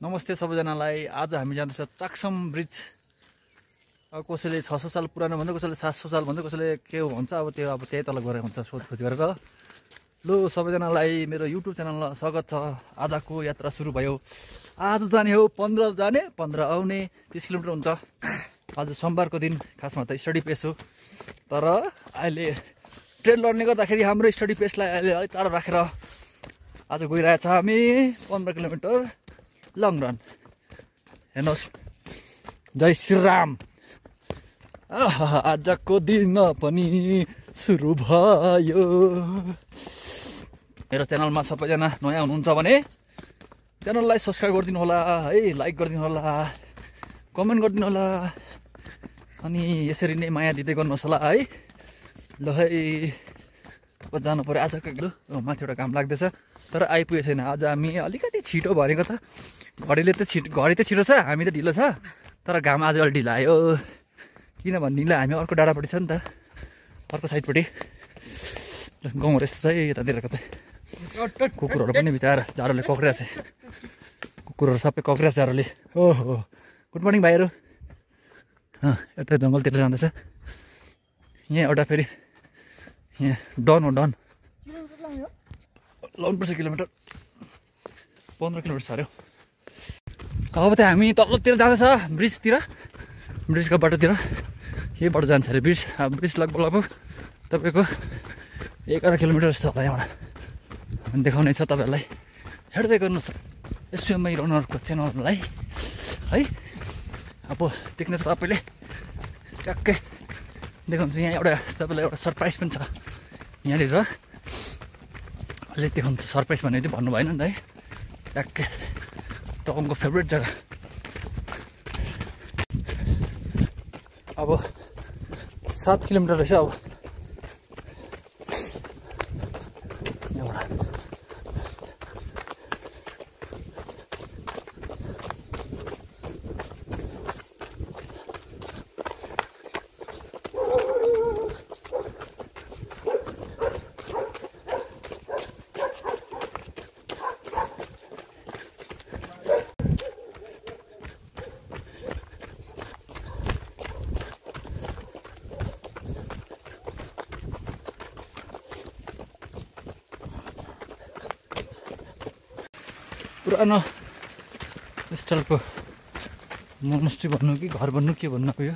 नमस्ते सबैजनालाई। आज हामी जाँदैछ चाक्सम ब्रिज। कसैले 600 साल पुरानो भन्छ, कसैले 700 साल भन्छ, कसैले के भन्छ। अब त्यो त्यही तल गएर हुन्छ सोधखोज गरेर। लो सबैजनालाई मेरो युट्युब च्यानलमा स्वागत छ। आजको यात्रा सुरु भयो। आज जाने हो 15 जाने 15 आउने 30 किलोमिटर हुन्छ। आज सोमबारको दिन, खासमा त स्टडी पेस हो। तर अहिले ट्रेन लड्ने गर्दाखेरि हाम्रो स्टडी पेसलाई अहिले अलिक टाढो राखेर आज गइरहेछ हामी 15 किलोमिटर लङ रन। हेर्नुहोस्, जय श्रीराम। आजको दिन पनि सुरु भयो। मेरो च्यानलमा सबैजना नयाँ हुनुहुन्छ भने च्यानललाई सब्सक्राइब गरिदिनु होला है, लाइक गरिदिनु होला, कमेन्ट गरिदिनु होला, अनि यसरी नै माया दिँदै गर्नुहोस् होला है। ल है, अब जानु पऱ्यो। आजको माथि एउटा काम लाग्दैछ तर आइपुगेको छैन। आज हामी अलिकति छिटो भनेको त, घडी त छिटो छ, हामी त ढिलो छ। तर घाम आज अलि ढिलो आयो। किनभनेदेखिलाई हामी अर्को डाँडापट्टि छ नि त, अर्को साइडपट्टि गाउँ रहेछ है यतातिर कतै। कुकुरहरू पनि बिचरा जाडोले कक्रिरहेको छ। कुकुरहरू सबै कक्रिरहेको छ जाडोले। ओहो, गुड मर्निङ भाइहरू। यता जङ्गलतिर जाँदैछ। यहाँ एउटा फेरि यहाँ डन हो, डन लाउनुपर्छ किलोमिटर, 15 किलोमिटर छ अरे। अब त हामी तलतिर जाँदैछ ब्रिजतिर, ब्रिजको बाटोतिर। यहीबाट जान्छ अरे ब्रिज। ब्रिज लगभग तपाईँको 11 किलोमिटर जस्तो होला यहाँबाट। देखाउने छ तपाईँहरूलाई। हेर्दै गर्नुहोस् एसएमआई रनरको च्यानललाई है। अब देख्ने छ तपाईँले, ट्याक्कै देखाउँछ। यहाँ एउटा तपाईँलाई एउटा सरप्राइज पनि छ यहाँनिर। अलिक देखाउँछ सरप्राइज भनेर चाहिँ भन्नु भएन नि त है। ट्याक्कै तपाईँको फेभरेट जग्गा। अब 7 किलोमिटर रहेछ। अब यहाँबाट पुरानो स्टाइलको मोनेस्ट्री भन्नु कि घर भन्नु के भन्नु, यो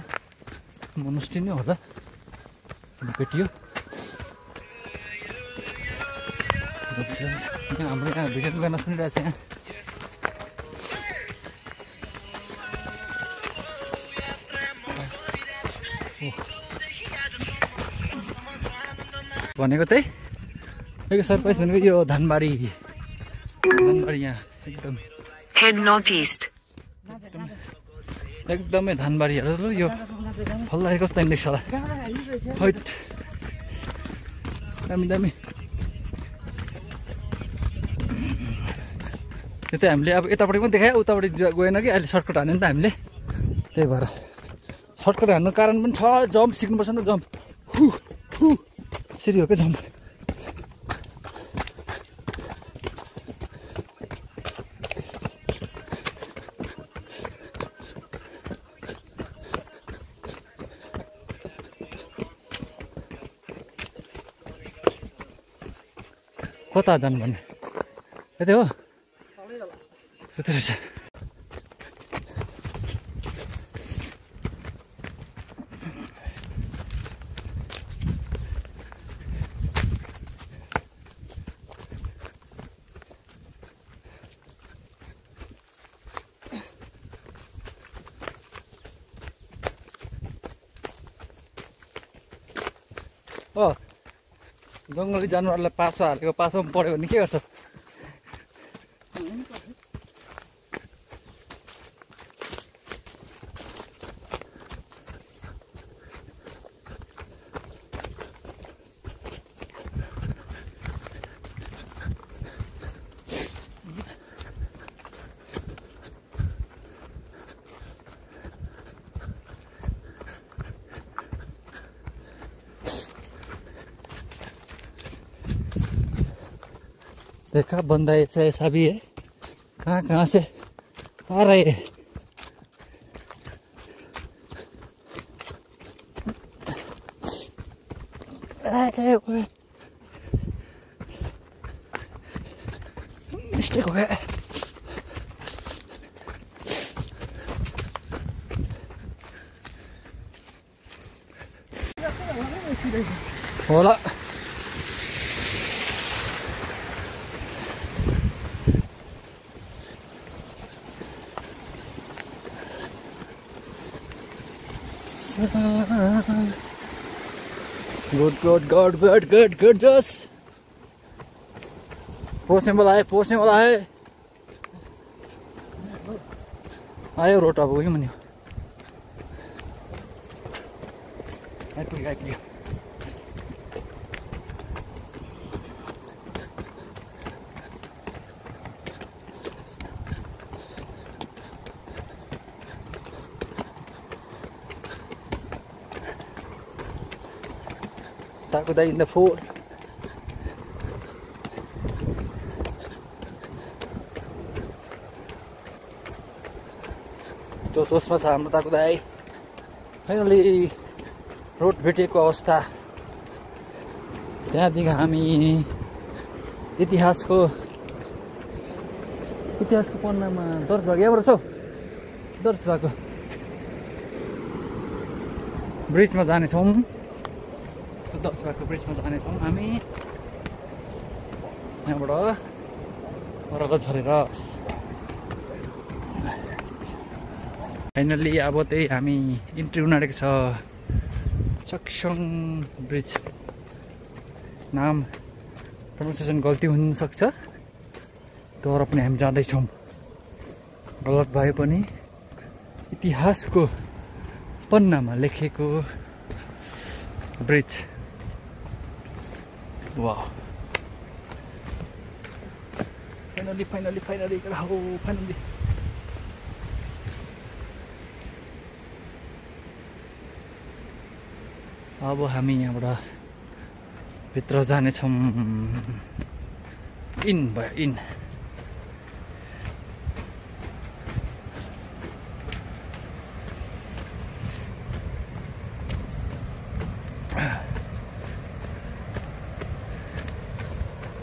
मोनेस्ट्री नै होला। भेटियो हाम्रो यहाँ भिडियो गर्न सुनिरहेको छ। यहाँ भनेको त्यही सरप्राइज भनेको यो धनबारी यहाँ एकदम हेड नर्थ इस्ट एकदमै धनबारीहरू। यो फल्दाखेरि कस्तो देख्छ होला, हैट दामी दामी। त्यो चाहिँ हामीले अब यतापट्टि पनि देखायो, उतापट्टि गएन कि अहिले सर्टकट हान्यो नि त हामीले। त्यही भएर सर्टकट हान्नु कारण पनि छ। जम्प सिक्नुपर्छ नि त, जम्प यसरी हो क्या जम्प। कता जानु भन्ने यतै हो, यतै रहेछ। जङ्गली जनावरलाई पासो हालेको पासोमा पऱ्यो भने के गर्छ? देखा बंदा ऐसा ऐसा भी है, कहाँ से अरे मिस्टेक हो गया होला गुड जस पहुंचने वाला है आयो रोड अब वही मनी आइपुग्यो Takuda in the food. त्यो सोचमा छ हाम्रो ताकुदाई फाइनली रोड भेटेको अवस्था त्यहाँदेखि हामी इतिहासको पन्नामा दर्ज भएको यहाँबाट छौ दर्ज भएको ब्रिजमा जानेछौँ दर्ज भएको ब्रिजमा जानेछौँ हामी यहाँबाट परक झरेर फाइनली अब त्यही हामी इन्ट्री हुन आँटेको छ चक्सङ ब्रिज नाम प्रोनाउन्सिएसन गल्ती हुनसक्छ तर पनि हामी जाँदैछौँ गलत भए पनि इतिहासको पन्नामा लेखेको ब्रिज वाह फाइनली अब हामी यहाँबाट भित्र जानेछौँ इन भयो इन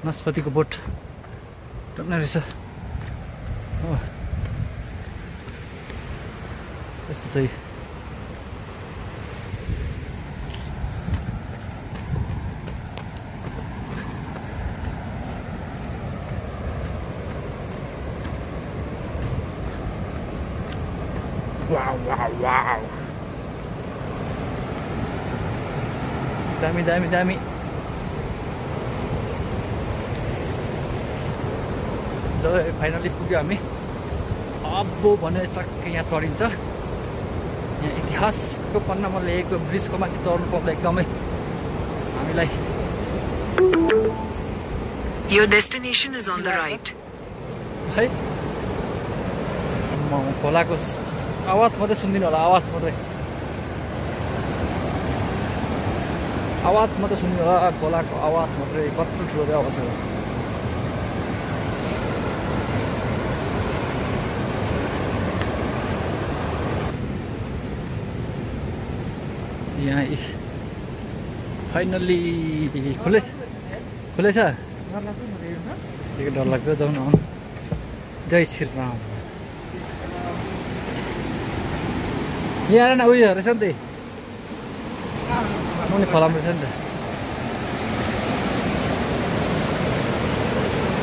नास्पातीको बोट टक्न रहेछ त्यस्तो चाहिँ Wow. Dami. ल फाइनली पुग्यो हामी अब भने टक्कै यहाँ चढिन्छ यहाँ इतिहासको पन्नामा लेखेको ब्रिजको माथि चढ्नु पाउँदा एकदमै हामीलाई Your destination is on the right. है म खोलाको आवाज मात्रै सुन्दिनु होला आवाज मात्रै सुन्नु होला खोलाको आवाज मात्रै कत्रो ठुलो आवाज हो यहाँ फाइनली खुलेछ डर लाग्दो जाउँ न जय श्री राम यहाँ न उयो रहेछ नि त मुनि खोलामा रहेछ नि त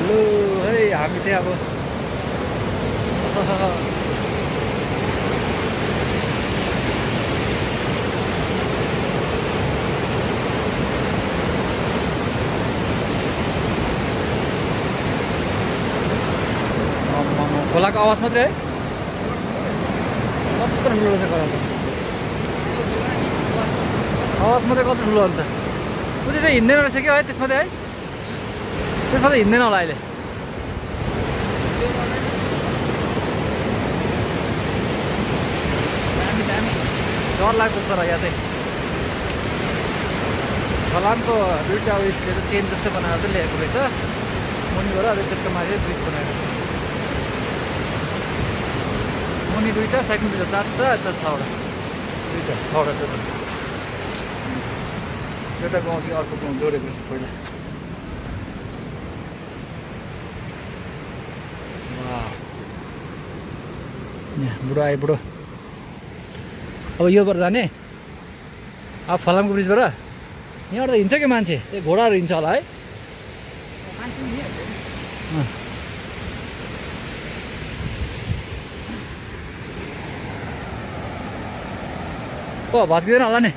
लु है हामी चाहिँ अब खोलाको आवाज मात्रै है कत्रो ठुलो रहेछ खोला आवाज मात्रै कत्रो ठुलो अन्त उसले चाहिँ हिँड्दैन रहेछ क्या है त्यसमा चाहिँ है त्यसमा त हिँड्दैन होला अहिले दामी डर लाग्दो तर यहाँ चाहिँ खोलाको दुईवटा उयसले चाहिँ चेन जस्तो बनाएर चाहिँ ल्याएको रहेछ मुनिबाट त्यसको माथि ब्रिज बनाएको छ मुनि दुईटा साइडमा दुईटा चारवटा छवटा दुईटा छवटा टोटल एउटा गाउँ कि अर्को गाउँ जोडेको छ पहिला यहाँ बुढो आयो बुढो अब योबाट जाने अब फलामको ब्रिजबाट यहाँबाट हिँड्छ क्या मान्छे त्यो घोडाहरू हिँड्छ होला है भत्किँदैन होला नि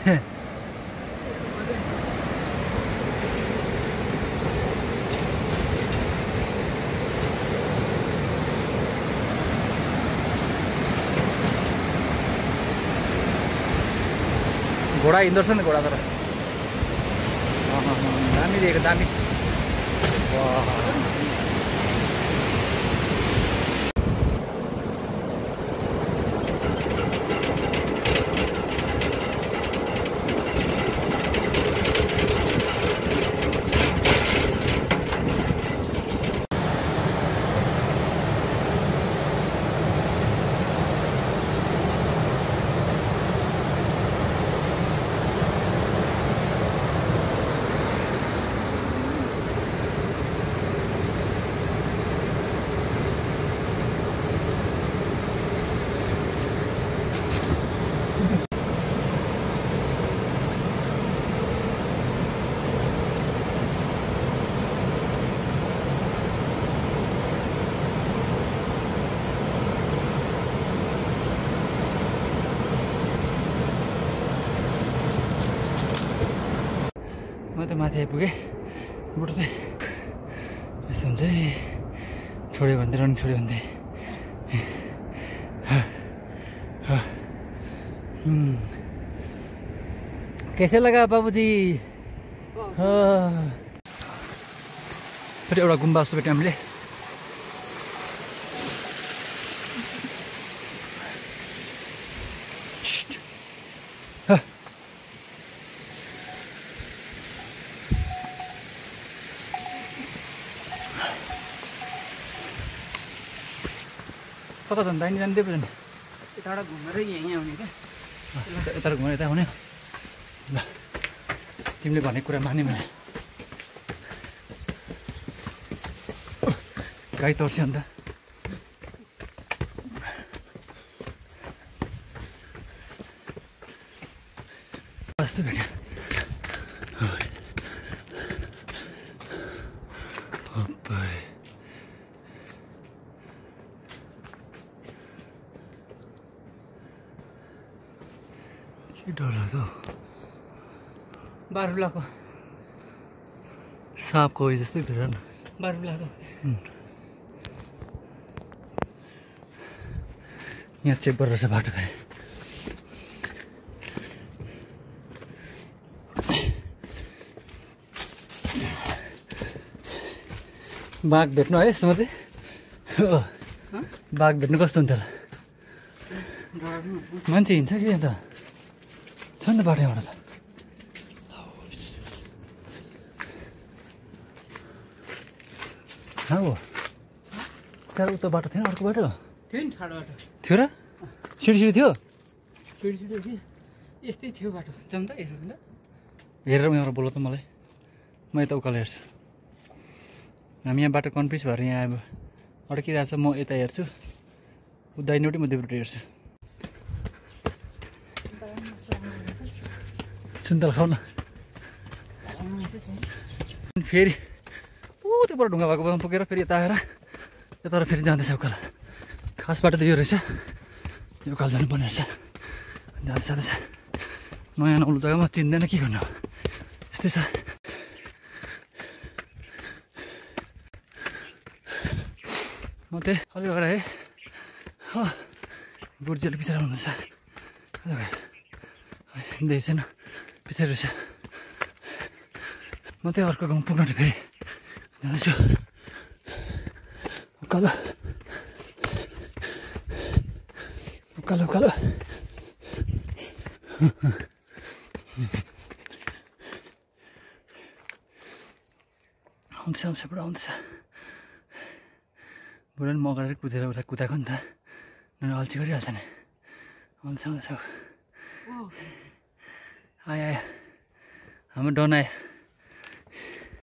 घोडा हिँड्दो रहेछ नि घोडा तर दामी दिएको दामी म त माथि आइपुगेँ बुढो चाहिँ यस्तो हुन्छ है छोड्यो भन्दै रन छोड्यो भन्दै कैसे लगा बाबुजी फेरि एउटा गुम्बा जस्तो भेट्यौँ हामीले कता जान्छ दाहिने जाँदै पो जाने यताबाट घुमेर यहीँ आउने क्या यता घुमेर यता आउने ल तिमीले भनेको कुरा माने मैले गाई तर्स्यो अन्त यस्तो भेट्यो के डर लाग्यो बारुलाको साँपको उयो जस्तै थियो न बारुलाको यहाँ चेक गरेर छ बाटो फेरि बाघ भेट्नु है यस्तो मात्रै बाघ भेट्नु कस्तो हुन्थ्यो होला मान्छे हिँड्छ कि अन्त छ नि त बाटो यहाँबाट त हो त्यहाँ उता बाटो थिएन अर्को बाटो थियो नि ठाडो बाटो थियो र सिडी थियो सिडी कि यस्तै थियो बाटो जाउँ त हेरौँ त हेरेर यहाँबाट बोल त मलाई म यता उकालो हेर्छु हामी यहाँ बाटो कन्फ्युज भएर यहाँ अब अड्किरहेको छ म यता हेर्छु ऊ दाहिनेपट्टि म देब्रेपट्टि हेर्छु सुन्तला खाऊ न फेरि ऊ त्यो पर ढुङ्गा भएको बेलामा पुगेर फेरि यता आएर यता फेरि जाँदैछ उकालो खास बाटो त यो रहेछ यो उकालो जानुपर्ने रहेछ जाँदैछ नयाँ नौलो जग्गामा चिन्दैन के गर्नु यस्तै छ म त्यही अलिक अगाडि है बुढीले पछाडि हुँदैछ देखेको छैन पछाडि रहेछ म त्यही अर्को गाउँ पुग्न फेरि जाँदैछु उकालो उकालो उकालो आउँदैछ आउँछ बुढा आउँदैछ बुढा नि म अगाडि कुदेर उता कुदाएको नि त अल्छी गरिहाल्छ नि अल्छ आयो आयो हाम्रो डन आयो